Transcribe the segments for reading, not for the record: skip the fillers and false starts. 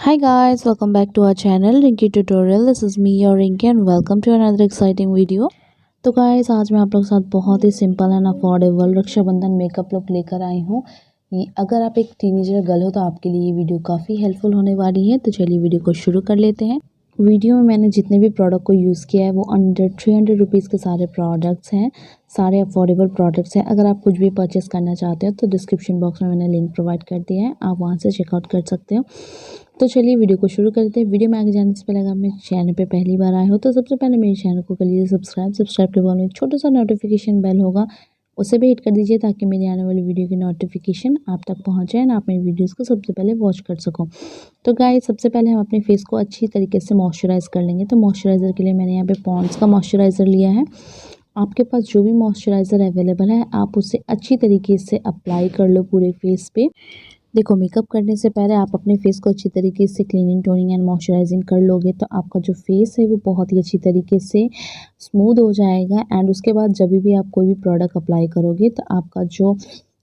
Hi guys, welcome back to our channel Rinki tutorial. This is me your Rinki and welcome to another exciting video. तो guys आज मैं आप लोग के साथ बहुत ही simple and affordable Rakshabandhan makeup look लेकर आई हूँ। अगर आप एक टीनेजर गर्ल हो तो आपके लिए ये वीडियो काफ़ी हेल्पफुल होने वाली है। तो चलिए वीडियो को शुरू कर लेते हैं। वीडियो में मैंने जितने भी प्रोडक्ट को यूज़ किया है वो अंडर 300 रुपीज़ के सारे प्रोडक्ट्स हैं, सारे अफोर्डेबल प्रोडक्ट्स हैं। अगर आप कुछ भी परचेस करना चाहते हो तो डिस्क्रिप्शन बॉक्स में मैंने लिंक प्रोवाइड कर दिया है, आप वहाँ से चेकआउट कर सकते हो। तो चलिए वीडियो को शुरू करते हैं। वीडियो में आगे जाने से पहले अगर मेरे चैनल पे पहली बार आए हो तो सबसे पहले मेरे चैनल को कर लीजिए सब्सक्राइब के बाद में एक छोटा सा नोटिफिकेशन बेल होगा, उसे भी हिट कर दीजिए ताकि मेरी आने वाली वीडियो की नोटिफिकेशन आप तक पहुंच जाए और आप मेरी वीडियोस को सबसे पहले वॉच कर सको। तो गाइस सबसे पहले हम अपने फेस को अच्छी तरीके से मॉइस्चराइज़ कर लेंगे। तो मॉइस्चराइज़र के लिए मैंने यहाँ पे पॉन्ड्स का मॉइस्चराइज़र लिया है। आपके पास जो भी मॉइस्चराइज़र अवेलेबल है आप उसे अच्छी तरीके से अप्लाई कर लो पूरे फेस पे। देखो मेकअप करने से पहले आप अपने फेस को अच्छी तरीके से क्लीनिंग टोनिंग एंड मॉइस्चराइजिंग कर लोगे तो आपका जो फेस है वो बहुत ही अच्छी तरीके से स्मूथ हो जाएगा। एंड उसके बाद जब भी आप कोई भी प्रोडक्ट अप्लाई करोगे तो आपका जो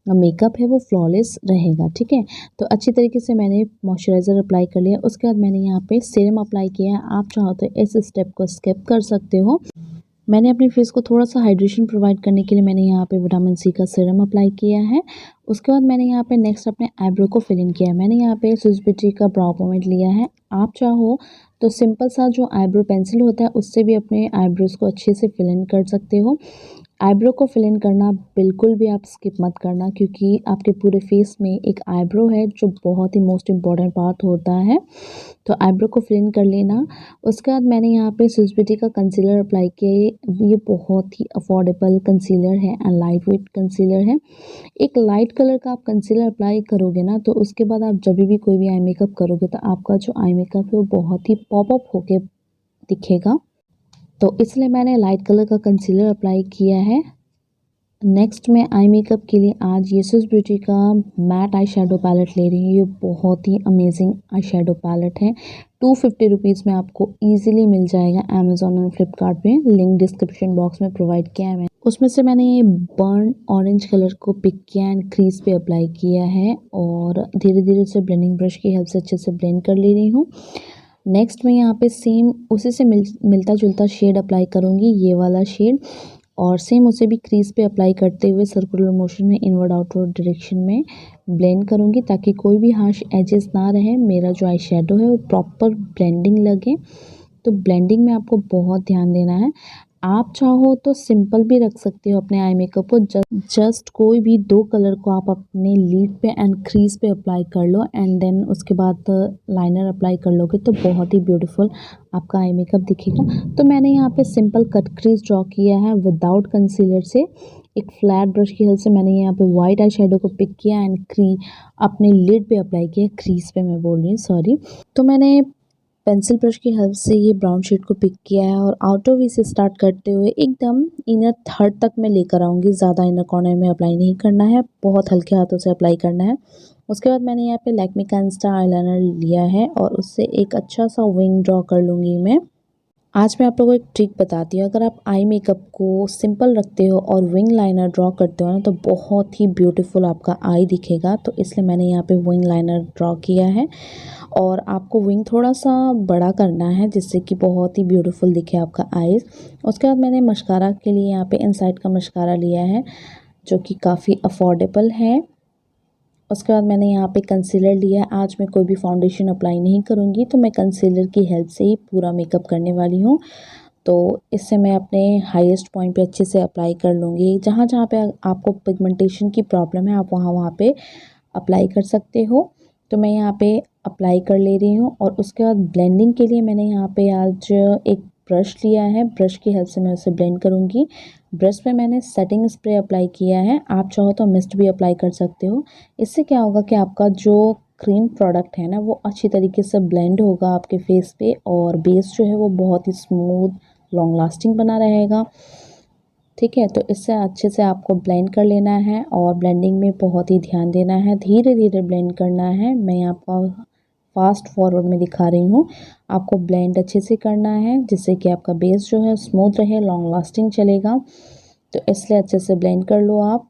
मेकअप है वो फ्लॉलेस रहेगा। ठीक है, तो अच्छी तरीके से मैंने मॉइस्चराइज़र अप्लाई कर लिया। उसके बाद मैंने यहाँ पे सीरम अप्लाई किया है। आप चाहो तो इस स्टेप को स्किप कर सकते हो। मैंने अपने फेस को थोड़ा सा हाइड्रेशन प्रोवाइड करने के लिए मैंने यहाँ पे विटामिन सी का सीरम अप्लाई किया है। उसके बाद मैंने यहाँ पे नेक्स्ट अपने आईब्रो को फिल इन किया है। मैंने यहाँ पे स्विस ब्यूटी का ब्राउ पोमेड लिया है। आप चाहो तो सिंपल सा जो आईब्रो पेंसिल होता है उससे भी अपने आईब्रोज को अच्छे से फिल इन कर सकते हो। आईब्रो को फिल इन करना बिल्कुल भी आप स्किप मत करना क्योंकि आपके पूरे फेस में एक आईब्रो है जो बहुत ही मोस्ट इम्पॉर्टेंट पार्ट होता है। तो आईब्रो को फिल इन कर लेना। उसके बाद मैंने यहाँ पे स्विस ब्यूटी का कंसीलर अप्लाई किया। ये बहुत ही अफोर्डेबल कंसीलर है एंड लाइट वेट कंसीलर है। एक लाइट कलर का आप कंसीलर अप्लाई करोगे ना तो उसके बाद आप जब भी कोई भी आई मेकअप करोगे तो आपका जो आई मेकअप है वो बहुत ही पॉप अप होके दिखेगा। तो इसलिए मैंने लाइट कलर का कंसीलर अप्लाई किया है। नेक्स्ट मैं आई मेकअप के लिए आज ये स्विस ब्यूटी का मैट आई शेडो पैलेट ले रही हूँ। ये बहुत ही अमेजिंग आई शेडो पैलेट है। 250 रुपीज़ में आपको इजीली मिल जाएगा अमेजोन और फ्लिपकार्ट पे। लिंक डिस्क्रिप्शन बॉक्स में प्रोवाइड किया है। उसमें से मैंने ये बर्न ऑरेंज कलर को पिक किया एंड क्रीज पे अप्लाई किया है और धीरे धीरे से ब्लेंडिंग ब्रश की हेल्प से अच्छे से ब्लेंड कर ले रही हूँ। नेक्स्ट मैं यहाँ पे सेम उसी से मिलता जुलता शेड अप्लाई करूँगी, ये वाला शेड, और सेम उसे भी क्रीज पे अप्लाई करते हुए सर्कुलर मोशन में इनवर्ड आउटवर्ड डायरेक्शन में ब्लेंड करूँगी ताकि कोई भी हार्श एजेस ना रहे। मेरा जो आई शेडो है वो प्रॉपर ब्लेंडिंग लगे। तो ब्लेंडिंग में आपको बहुत ध्यान देना है। आप चाहो तो सिंपल भी रख सकते हो अपने आई मेकअप को। जस्ट कोई भी दो कलर को आप अपने लीड पे एंड क्रीज पे अप्लाई कर लो एंड देन उसके बाद लाइनर अप्लाई कर लोगे तो बहुत ही ब्यूटीफुल आपका आई मेकअप दिखेगा। तो मैंने यहाँ पे सिंपल कट क्रीज ड्रॉ किया है विदाउट कंसीलर से। एक फ्लैट ब्रश की हेल्प से मैंने यहाँ पे वाइट आई शेडो को पिक किया एंड अपने लिड पे अप्लाई किया, क्रीज पे मैं बोल रही हूँ, सॉरी। तो मैंने पेंसिल ब्रश की हेल्प से ये ब्राउन शेड को पिक किया है और आउटर वी से स्टार्ट करते हुए एकदम इनर थर्ड तक मैं लेकर आऊँगी। ज़्यादा इनर कॉर्नर में अप्लाई नहीं करना है, बहुत हल्के हाथों से अप्लाई करना है। उसके बाद मैंने यहाँ पे लैक्मे का इंस्टा आईलाइनर लिया है और उससे एक अच्छा सा विंग ड्रॉ कर लूँगी मैं। आज मैं आप लोगों को एक ट्रिक बताती हूँ। अगर आप आई मेकअप को सिंपल रखते हो और विंग लाइनर ड्रॉ करते हो ना तो बहुत ही ब्यूटीफुल आपका आई दिखेगा। तो इसलिए मैंने यहाँ पे विंग लाइनर ड्रॉ किया है और आपको विंग थोड़ा सा बड़ा करना है जिससे कि बहुत ही ब्यूटीफुल दिखे आपका आईज। उसके बाद मैंने मस्कारा के लिए यहाँ पे इनसाइड का मस्कारा लिया है जो कि काफ़ी अफोर्डेबल है। उसके बाद मैंने यहाँ पे कंसीलर लिया। आज मैं कोई भी फाउंडेशन अप्लाई नहीं करूँगी तो मैं कंसीलर की हेल्प से ही पूरा मेकअप करने वाली हूँ। तो इससे मैं अपने हाईएस्ट पॉइंट पे अच्छे से अप्लाई कर लूँगी। जहाँ जहाँ पे आपको पिगमेंटेशन की प्रॉब्लम है आप वहाँ वहाँ पे अप्लाई कर सकते हो। तो मैं यहाँ पे अप्लाई कर ले रही हूँ और उसके बाद ब्लेंडिंग के लिए मैंने यहाँ पे आज एक ब्रश लिया है। ब्रश की हेल्प से मैं उसे ब्लेंड करूँगी। ब्रश पे मैंने सेटिंग स्प्रे अप्लाई किया है, आप चाहो तो मिस्ट भी अप्लाई कर सकते हो। इससे क्या होगा कि आपका जो क्रीम प्रोडक्ट है ना वो अच्छी तरीके से ब्लेंड होगा आपके फेस पे और बेस जो है वो बहुत ही स्मूथ लॉन्ग लास्टिंग बना रहेगा। ठीक है, तो इससे अच्छे से आपको ब्लेंड कर लेना है और ब्लेंडिंग में बहुत ही ध्यान देना है, धीरे धीरे ब्लेंड करना है। मैं आपको फास्ट फॉरवर्ड में दिखा रही हूँ। आपको ब्लेंड अच्छे से करना है जिससे कि आपका बेस जो है स्मूथ रहे, लॉन्ग लास्टिंग चलेगा। तो इसलिए अच्छे से ब्लेंड कर लो आप।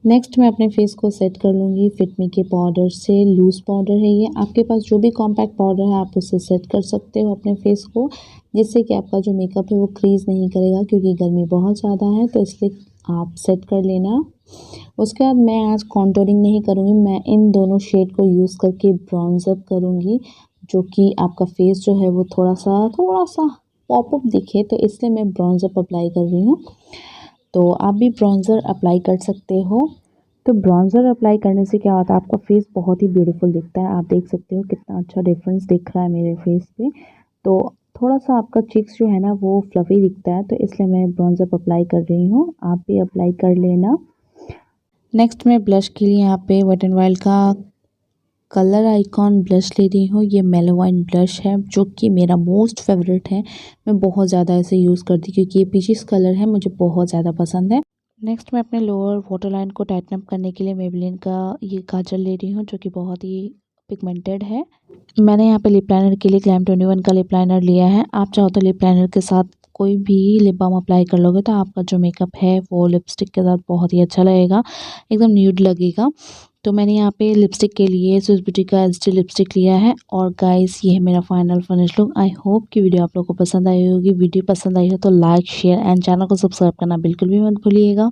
नेक्स्ट मैं अपने फेस को सेट कर लूँगी फिट मी के पाउडर से। लूज़ पाउडर है ये, आपके पास जो भी कॉम्पैक्ट पाउडर है आप उससे सेट कर सकते हो अपने फेस को, जिससे कि आपका जो मेकअप है वो क्रीज नहीं करेगा, क्योंकि गर्मी बहुत ज़्यादा है तो इसलिए आप सेट कर लेना। उसके बाद मैं आज कॉन्टोरिंग नहीं करूँगी, मैं इन दोनों शेड को यूज़ करके ब्राउन्स अप करूँगी, जो कि आपका फेस जो है वो थोड़ा सा पॉपअप दिखे, तो इसलिए मैं ब्राउन्स अप अप्लाई कर रही हूँ। तो आप भी ब्राउन्ज़र अप्लाई कर सकते हो। तो ब्राउन्ज़र अप्लाई करने से क्या होता है, आपका फेस बहुत ही ब्यूटीफुल दिखता है। आप देख सकते हो कितना अच्छा डिफरेंस दिख रहा है मेरे फेस पे। तो थोड़ा सा आपका चीक्स जो है ना वो फ्लफ़ी दिखता है, तो इसलिए मैं ब्राउन्ज़र अप्लाई कर रही हूँ, आप भी अप्लाई कर लेना। नेक्स्ट मैं ब्लश के लिए यहाँ पे वेट एंड वाइल्ड का कलर आइकॉन ब्लश ले रही हूँ। ये मेलोवाइन ब्लश है जो कि मेरा मोस्ट फेवरेट है, मैं बहुत ज़्यादा इसे यूज़ करती हूँ क्योंकि ये पीचिस कलर है, मुझे बहुत ज़्यादा पसंद है। नेक्स्ट मैं अपने लोअर वाटर लाइन को टाइटन अप करने के लिए मेबेलिन का ये काजल ले रही हूँ, जो कि बहुत ही पिगमेंटेड है। मैंने यहाँ पे लिप लाइनर के लिए क्लैम 21 का लिप लाइनर लिया है। आप चाहो तो लिप लाइनर के साथ कोई भी लिप बाम अप्लाई कर लोगे तो आपका जो मेकअप है वो लिपस्टिक के साथ बहुत ही अच्छा लगेगा, एकदम न्यूड लगेगा। तो मैंने यहाँ पे लिपस्टिक के लिए स्विस ब्यूटी का एचडी लिपस्टिक लिया है। और गाइस ये है मेरा final finish look. I hope कि वीडियो आप लोगों को पसंद आई होगी। वीडियो पसंद आई हो तो लाइक शेयर एंड चैनल को सब्सक्राइब करना बिल्कुल भी मत भूलिएगा।